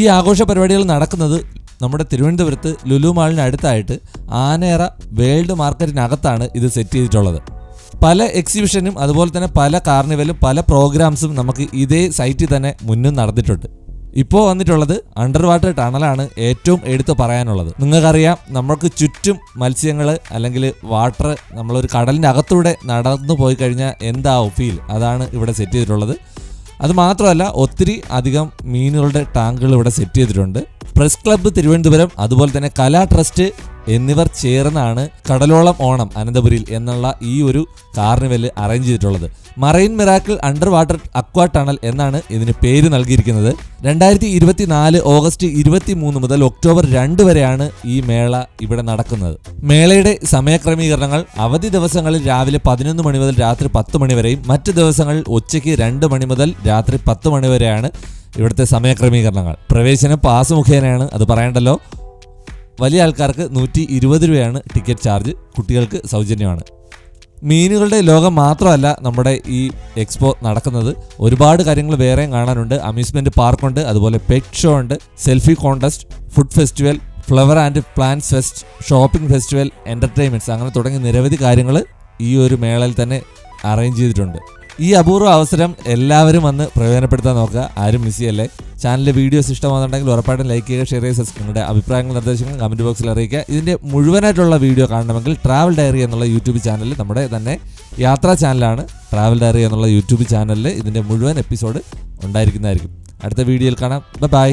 ഈ ആഘോഷ പരിപാടികൾ നടക്കുന്നത് നമ്മുടെ തിരുവനന്തപുരത്ത് ലുലു മാളിന് അടുത്തായിട്ട് ആനേറ വേൾഡ് മാർക്കറ്റിനകത്താണ് ഇത് സെറ്റ് ചെയ്തിട്ടുള്ളത്. പല എക്സിബിഷനും അതുപോലെ തന്നെ പല കാർണിവലും പല പ്രോഗ്രാംസും നമുക്ക് ഇതേ സൈറ്റിൽ തന്നെ മുന്നും നടന്നിട്ടുണ്ട്. ഇപ്പോൾ വന്നിട്ടുള്ളത് അണ്ടർ വാട്ടർ ടണലാണ് ഏറ്റവും എടുത്തു പറയാനുള്ളത്. നിങ്ങൾക്കറിയാം, നമ്മൾക്ക് ചുറ്റും മത്സ്യങ്ങൾ അല്ലെങ്കിൽ വാട്ടർ, നമ്മളൊരു കടലിൻ്റെ അകത്തൂടെ നടന്നു പോയി കഴിഞ്ഞാൽ എന്താവും ഫീൽ, അതാണ് ഇവിടെ സെറ്റ് ചെയ്തിട്ടുള്ളത്. അത് മാത്രമല്ല, ഒത്തിരി അധികം മീനുകളുടെ ടാങ്കുകൾ ഇവിടെ സെറ്റ് ചെയ്തിട്ടുണ്ട്. പ്രസ് ക്ലബ്ബ് തിരുവനന്തപുരം അതുപോലെ തന്നെ കലാ ട്രസ്റ്റ് എന്നിവർ ചേർന്നാണ് കടലോളം ഓണം അനന്തപുരിയിൽ എന്നുള്ള ഈ ഒരു കാർണിവൽ അറേഞ്ച് ചെയ്തിട്ടുള്ളത്. മറൈൻ മിറാക്കിൾ അണ്ടർ വാട്ടർ അക്വാ ടണൽ എന്നാണ് ഇതിന് പേര് നൽകിയിരിക്കുന്നത്. 2024 ഓഗസ്റ്റ് 23 മുതൽ ഒക്ടോബർ 2 വരെയാണ് ഈ മേള ഇവിടെ നടക്കുന്നത്. മേളയുടെ സമയക്രമീകരണങ്ങൾ അവധി ദിവസങ്ങളിൽ രാവിലെ 11 മണി മുതൽ രാത്രി 10 മണി വരെയും മറ്റ് ദിവസങ്ങളിൽ ഉച്ചയ്ക്ക് 2 മണി മുതൽ രാത്രി 10 മണി വരെയാണ് ഇവിടുത്തെ സമയക്രമീകരണങ്ങൾ. പ്രവേശനം പാസ് മുഖേനയാണ്, അത് പറയണ്ടല്ലോ. വലിയ ആൾക്കാർക്ക് 120 രൂപയാണ് ടിക്കറ്റ് ചാർജ്, കുട്ടികൾക്ക് സൗജന്യമാണ്. മീനുകളുടെ ലോകം മാത്രമല്ല നമ്മുടെ ഈ എക്സ്പോ നടക്കുന്നത്. ഒരുപാട് കാര്യങ്ങൾ വേറെയും കാണാനുണ്ട്. അമ്യൂസ്മെന്റ് പാർക്കുണ്ട്, അതുപോലെ പെറ്റ് ഷോ ഉണ്ട്, selfie contest, food festival, flower and plants fest, shopping festival, entertainments, അങ്ങനെ തുടങ്ങി നിരവധി കാര്യങ്ങൾ ഈ ഒരു മേളയിൽ തന്നെ അറേഞ്ച് ചെയ്തിട്ടുണ്ട്. ഈ അപൂർവ അവസരം എല്ലാവരും വന്ന് പ്രയോജനപ്പെടുത്താൻ നോക്കുക, ആരും മിസ് ചെയ്യല്ലേ. ചാനലിലെ വീഡിയോസ് ഇഷ്ടമാണെന്നുണ്ടെങ്കിൽ ഉറപ്പായിട്ടും ലൈക്ക് ചെയ്യുക, ഷെയർ ചെയ്യുക, നിങ്ങളുടെ അഭിപ്രായങ്ങൾ നിർദ്ദേശങ്ങൾ കമൻറ്റ് ബോക്സിൽ അറിയിക്കുക. ഇതിൻ്റെ മുഴുവനായിട്ടുള്ള വീഡിയോ കാണണമെങ്കിൽ ട്രാവൽ ഡയറി എന്നുള്ള യൂട്യൂബ് ചാനലിൽ, നമ്മുടെ തന്നെ യാത്രാ ചാനലാണ് ട്രാവൽ ഡയറി എന്നുള്ള യൂട്യൂബ് ചാനലിൽ ഇതിൻ്റെ മുഴുവൻ എപ്പിസോഡ് ഉണ്ടായിരിക്കുന്നതായിരിക്കും. അടുത്ത വീഡിയോയിൽ കാണാം. ബൈ.